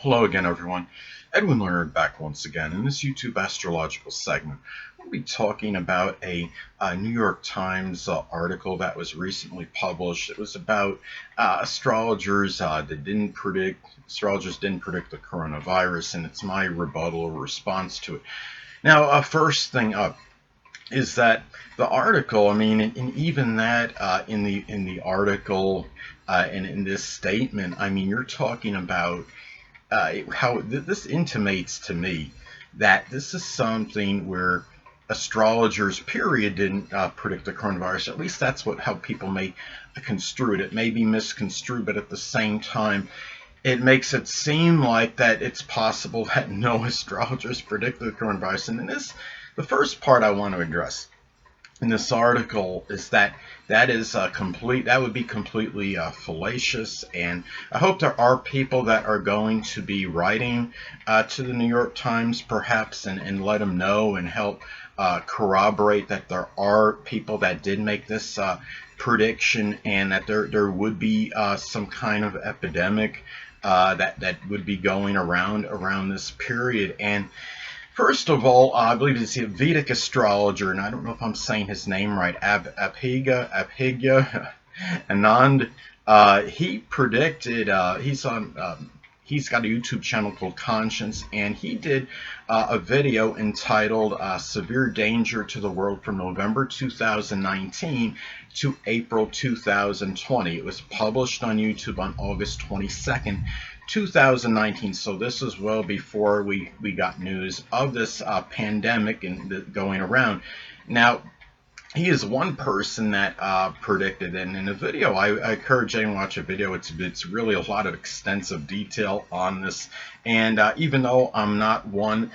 Hello again, everyone. Edwin Learnard back once again in this YouTube astrological segment. We'll be talking about a New York Times article that was recently published. It was about astrologers astrologers didn't predict the coronavirus, and it's my rebuttal or response to it. Now, first thing up is that the article. I mean, and even that in the article and in this statement. I mean, you're talking about this intimates to me that this is something where astrologers, period, didn't predict the coronavirus. At least that's how people may construe it. It may be misconstrued, but at the same time, it makes it seem like that it's possible that no astrologers predicted the coronavirus. And the first part I want to address in this article is that would be completely fallacious, and I hope there are people that are going to be writing to the New York Times perhaps and let them know and help corroborate that there are people that did make this prediction, and that there would be some kind of epidemic that would be going around this period. And first of all, I believe it's a Vedic astrologer, and I don't know if I'm saying his name right, Abhigya Anand. He predicted, he's got a YouTube channel called Conscience, and he did a video entitled Severe Danger to the World from November 2019 to April 2020. It was published on YouTube on August 22nd. 2019, so this is well before we got news of this pandemic and going around. Now, he is one person that predicted, and in the video, I encourage anyone to watch a video. It's really a lot of extensive detail on this, and even though I'm not one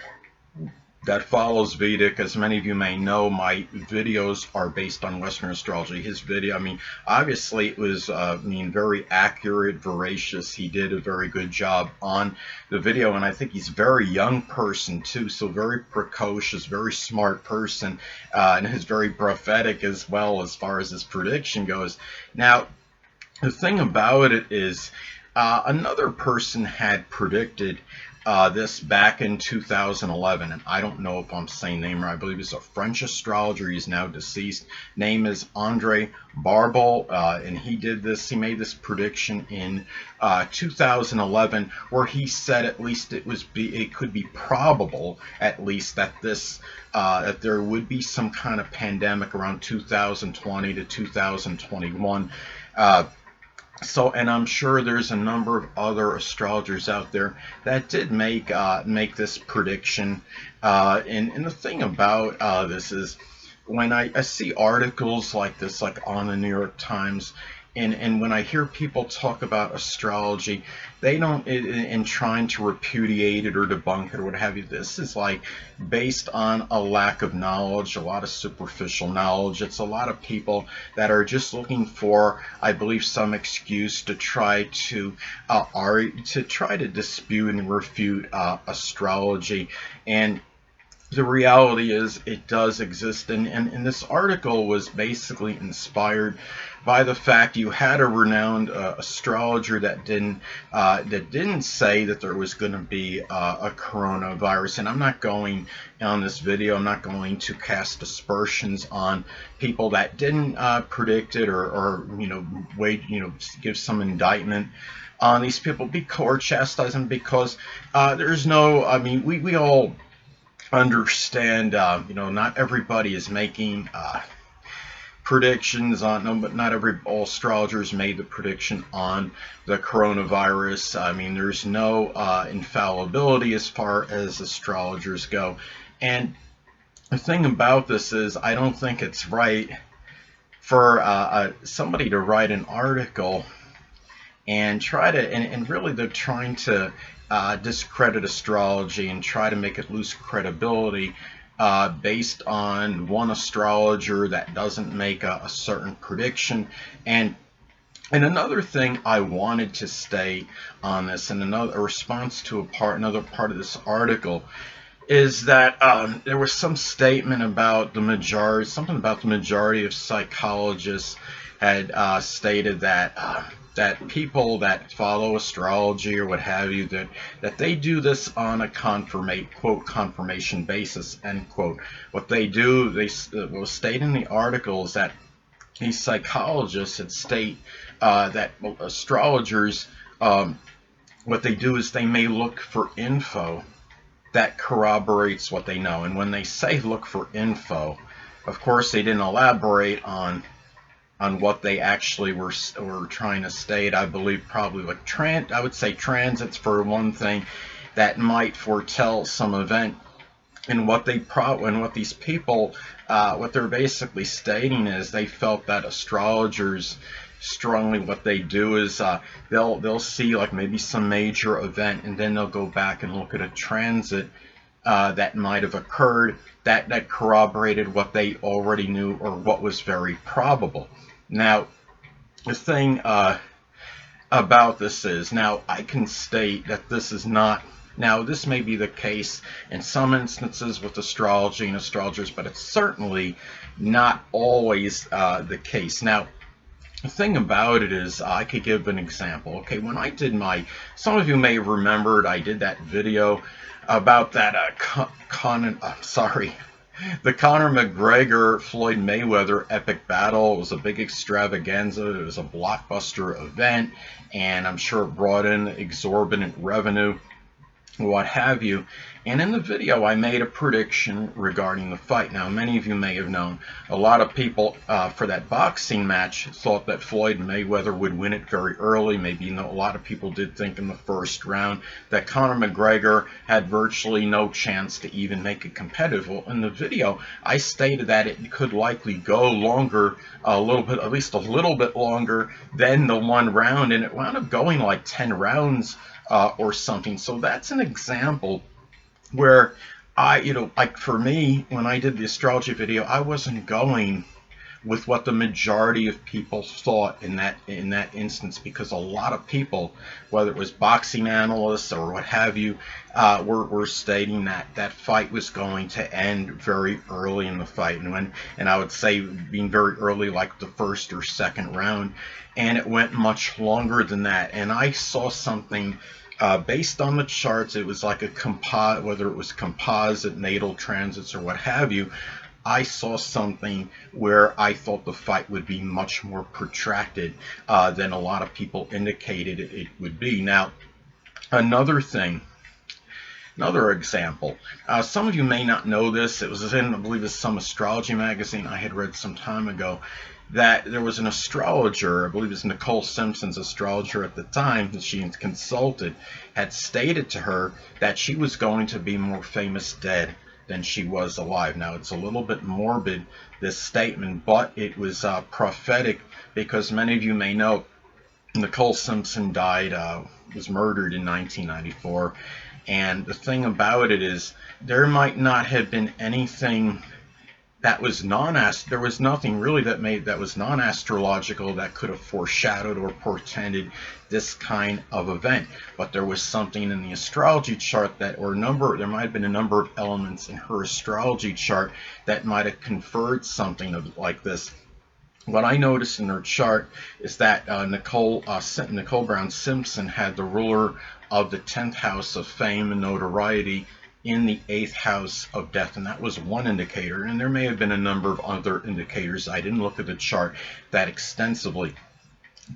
that follows Vedic, as many of you may know, my videos are based on Western astrology. His video, I mean, obviously it was, very accurate, veracious. He did a very good job on the video, and I think he's a very young person too, so very precocious, very smart person, and is very prophetic as well as far as his prediction goes. Now, the thing about it is, another person had predicted this back in 2011, and I don't know if I'm saying name right. I believe it's a French astrologer. He's now deceased. Name is Andre Barbal, and he made this prediction in 2011, where he said at least it could be probable at least that that there would be some kind of pandemic around 2020 to 2021. And I'm sure there's a number of other astrologers out there that did make this prediction. And the thing about this is, when I see articles like this, like on the New York Times, and when I hear people talk about astrology, they don't, in trying to repudiate it or debunk it or what have you, this is like based on a lack of knowledge, a lot of superficial knowledge. It's a lot of people that are just looking for, I believe, some excuse to try to dispute and refute astrology. And the reality is it does exist, and this article was basically inspired by the fact you had a renowned astrologer that didn't say that there was going to be a coronavirus. And I'm not going on this video, I'm not going to cast aspersions on people that didn't predict it or give some indictment on these people or chastise them, because there's no, I mean, we all understand, not everybody is making predictions on, but not all astrologers made the prediction on the coronavirus. I mean, there's no infallibility as far as astrologers go. And the thing about this is, I don't think it's right for somebody to write an article and try to, and really they're trying to discredit astrology and try to make it lose credibility based on one astrologer that doesn't make a certain prediction. And another thing I wanted to state on this, and another response to another part of this article, is that there was some statement about something about the majority of psychologists had stated that that people that follow astrology or what have you, that they do this on a confirmation basis, end quote. What they do, they will state in the articles that these psychologists had state that astrologers, what they do is they may look for info that corroborates what they know. And when they say look for info, of course they didn't elaborate on what they actually were trying to state. I believe probably like I would say transits for one thing that might foretell some event. And what these people, what they're basically stating is they felt that astrologers strongly, what they do is they'll see like maybe some major event, and then they'll go back and look at a transit that might have occurred that corroborated what they already knew or what was very probable. Now, the thing about this is, now I can state that this is not. Now, this may be the case in some instances with astrology and astrologers, but it's certainly not always the case. Now, the thing about it is, I could give an example. Okay, when I did some of you may have remembered, I did that video about that the Conor McGregor Floyd Mayweather epic battle. It was a big extravaganza. It was a blockbuster event, and I'm sure it brought in exorbitant revenue, what have you. And in the video, I made a prediction regarding the fight. Now, many of you may have known, a lot of people for that boxing match thought that Floyd Mayweather would win it very early. Maybe a lot of people did think in the first round that Conor McGregor had virtually no chance to even make it competitive. Well, in the video, I stated that it could likely go longer, a little bit, at least a little bit longer than the one round, and it wound up going like 10 rounds or something. So that's an example where like for me, when I did the astrology video, I wasn't going with what the majority of people thought in that instance, because a lot of people, whether it was boxing analysts or what have you, were stating that fight was going to end very early in the fight, and I would say being very early, like the first or second round, and it went much longer than that. And I saw something based on the charts. It was like a whether it was composite natal transits or what have you. I saw something where I thought the fight would be much more protracted than a lot of people indicated it would be. Now, another example. Some of you may not know this. It was in, I believe, it's some astrology magazine I had read some time ago, that there was an astrologer, I believe it was Nicole Simpson's astrologer at the time that she consulted, had stated to her that she was going to be more famous dead than she was alive. Now, it's a little bit morbid, this statement, but it was prophetic, because many of you may know Nicole Simpson was murdered in 1994. And the thing about it is, there might not have been anything that was there was nothing really that was non-astrological that could have foreshadowed or portended this kind of event. But there was something in the astrology chart there might have been a number of elements in her astrology chart that might have conferred something like this. What I noticed in her chart is that Nicole Brown Simpson had the ruler of the 10th house of fame and notoriety in the 8th house of death, and that was one indicator. And there may have been a number of other indicators. I didn't look at the chart that extensively,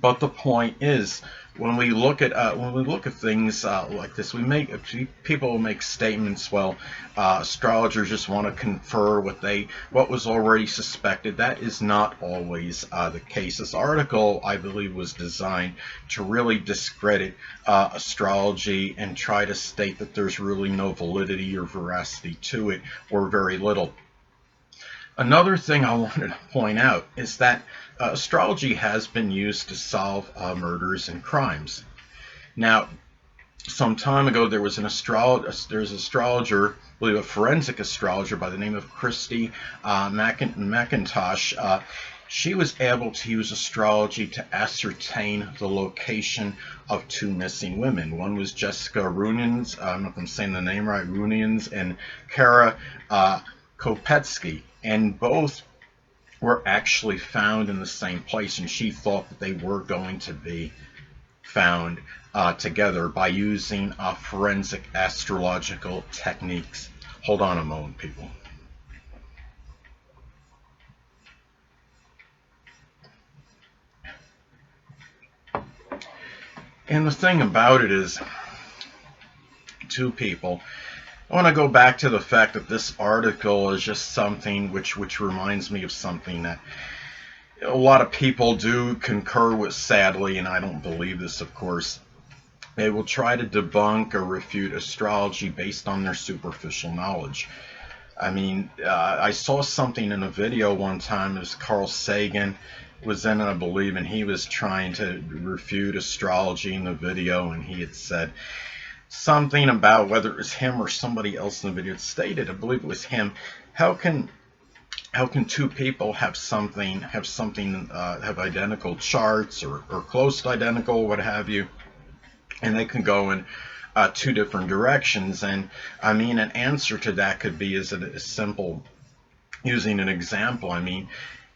but the point is, when we look at things like this, people make statements. Well, astrologers just want to confer what was already suspected. That is not always the case. This article, I believe, was designed to really discredit astrology and try to state that there's really no validity or veracity to it, or very little. Another thing I wanted to point out is that astrology has been used to solve murders and crimes. Now, some time ago, there was an astrologer, I believe a forensic astrologer by the name of Christy McIntosh. She was able to use astrology to ascertain the location of two missing women. One was Jessica Runins, I don't know if I'm saying the name right, Runins, and Kara Kopetsky. And both were actually found in the same place, and she thought that they were going to be found together by using forensic astrological techniques. Hold on a moment, people. And the thing about it is, two people, I want to go back to the fact that this article is just something which reminds me of something that a lot of people do concur with, sadly, and I don't believe this, of course. They will try to debunk or refute astrology based on their superficial knowledge. I mean, I saw something in a video one time. It was Carl Sagan was in it, I believe, and he was trying to refute astrology in the video, and he had said something about, whether it was him or somebody else in the video, it stated, I believe it was him, how can two people have identical charts or close to identical, what have you, and they can go in two different directions? And I mean, an answer to that could be as simple, using an example. I mean,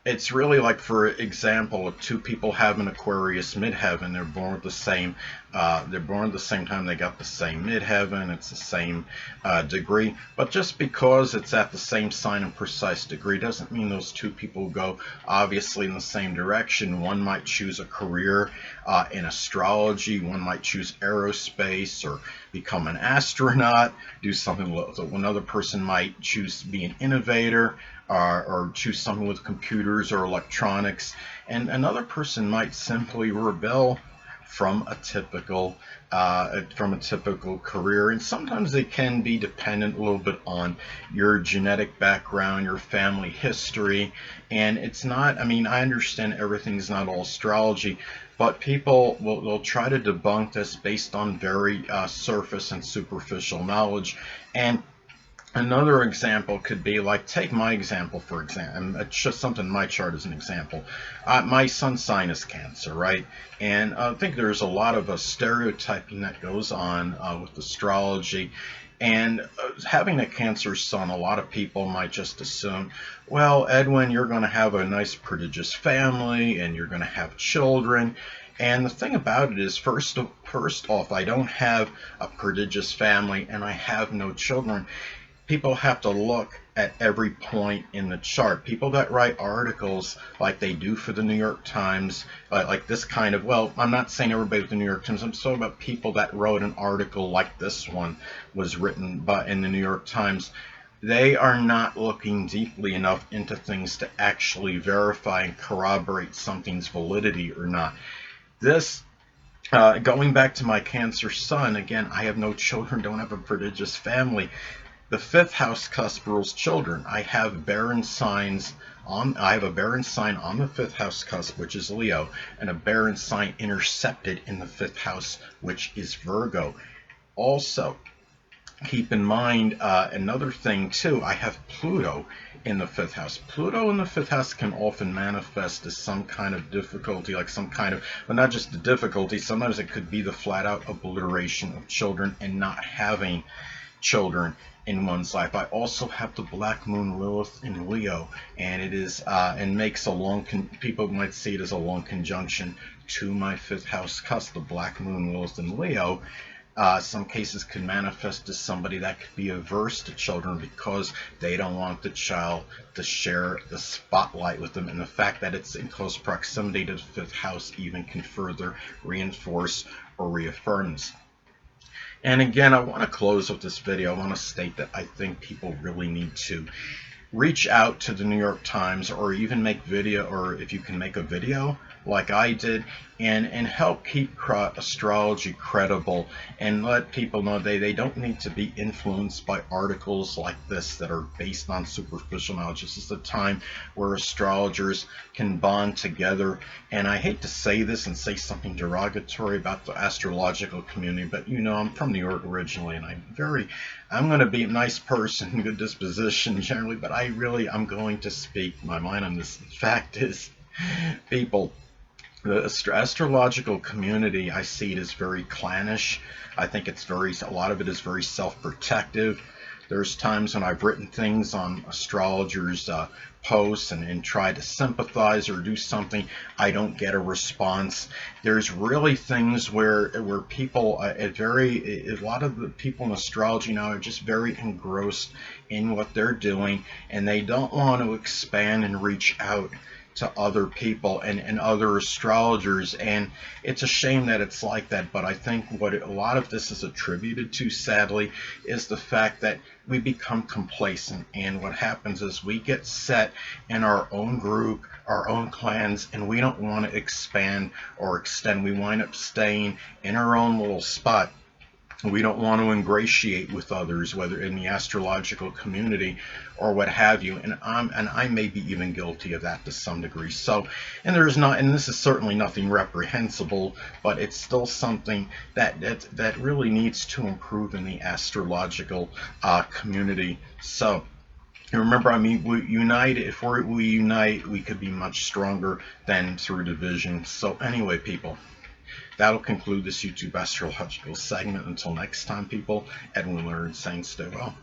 it's really like, for example, if two people have an Aquarius midheaven, they're born at the same time, they got the same midheaven, it's the same degree, but just because it's at the same sign and precise degree doesn't mean those two people go obviously in the same direction. One might choose a career in astrology, one might choose aerospace or become an astronaut, do something. Another person might choose to be an innovator, or choose something with computers or electronics, and another person might simply rebel from a typical career. And sometimes they can be dependent a little bit on your genetic background, your family history. And it's not, I mean, I understand everything's not all astrology, but people will try to debunk this based on very surface and superficial knowledge. And another example could be, like, take my example, for example. It's just something in my chart as an example. My sun's sign is Cancer, right? And I think there's a lot of stereotyping that goes on with astrology. And having a Cancer sun, a lot of people might just assume, well, Edwin, you're going to have a nice, prodigious family, and you're going to have children. And the thing about it is, first off, I don't have a prodigious family, and I have no children. People have to look at every point in the chart. People that write articles like they do for the New York Times, like this kind of, well, I'm not saying everybody with the New York Times, I'm talking about people that wrote an article like this one was written in the New York Times. They are not looking deeply enough into things to actually verify and corroborate something's validity or not. This going back to my Cancer sun, again, I have no children, don't have a prodigious family. The fifth house cusp rules children. I have barren signs on. I have a barren sign on the fifth house cusp, which is Leo, and a barren sign intercepted in the fifth house, which is Virgo. Also, keep in mind another thing too. I have Pluto in the fifth house. Pluto in the fifth house can often manifest as some kind of difficulty, like some kind of, well, not just the difficulty. Sometimes it could be the flat-out obliteration of children and not having children in one's life. I also have the Black Moon Lilith in Leo, and it is and makes a long people might see it as a long conjunction to my fifth house cusp. The Black Moon Lilith in Leo, some cases could manifest as somebody that could be averse to children because they don't want the child to share the spotlight with them, and the fact that it's in close proximity to the fifth house even can further reinforce or reaffirm this. And again, I want to close with this video. I want to state that I think people really need to reach out to the New York Times, or even make video, or if you can make a video like I did, and help keep astrology credible, and let people know they don't need to be influenced by articles like this that are based on superficial knowledge. This is the time where astrologers can bond together. And I hate to say this and say something derogatory about the astrological community, but you know, I'm from New York originally, and I'm going to be a nice person, good disposition generally, but I'm going to speak my mind on this. The fact is, people, the astrological community, I see it as very clannish. I think a lot of it is very self-protective. There's times when I've written things on astrologers' posts and try to sympathize or do something. I don't get a response. There's really things where people, a lot of the people in astrology now are just very engrossed in what they're doing, and they don't want to expand and reach out to other people and other astrologers, and it's a shame that it's like that. But I think what a lot of this is attributed to, sadly, is the fact that we become complacent, and what happens is we get set in our own group, our own clans, and we don't want to expand or extend. We wind up staying in our own little spot. We don't want to ingratiate with others, whether in the astrological community or what have you. And I may be even guilty of that to some degree. So, and this is certainly nothing reprehensible, but it's still something that really needs to improve in the astrological community. So. And remember, I mean, if we unite, we could be much stronger than through division. So anyway, people, that'll conclude this YouTube astrological segment. Until next time, people, Edwin Learnard saying stay well.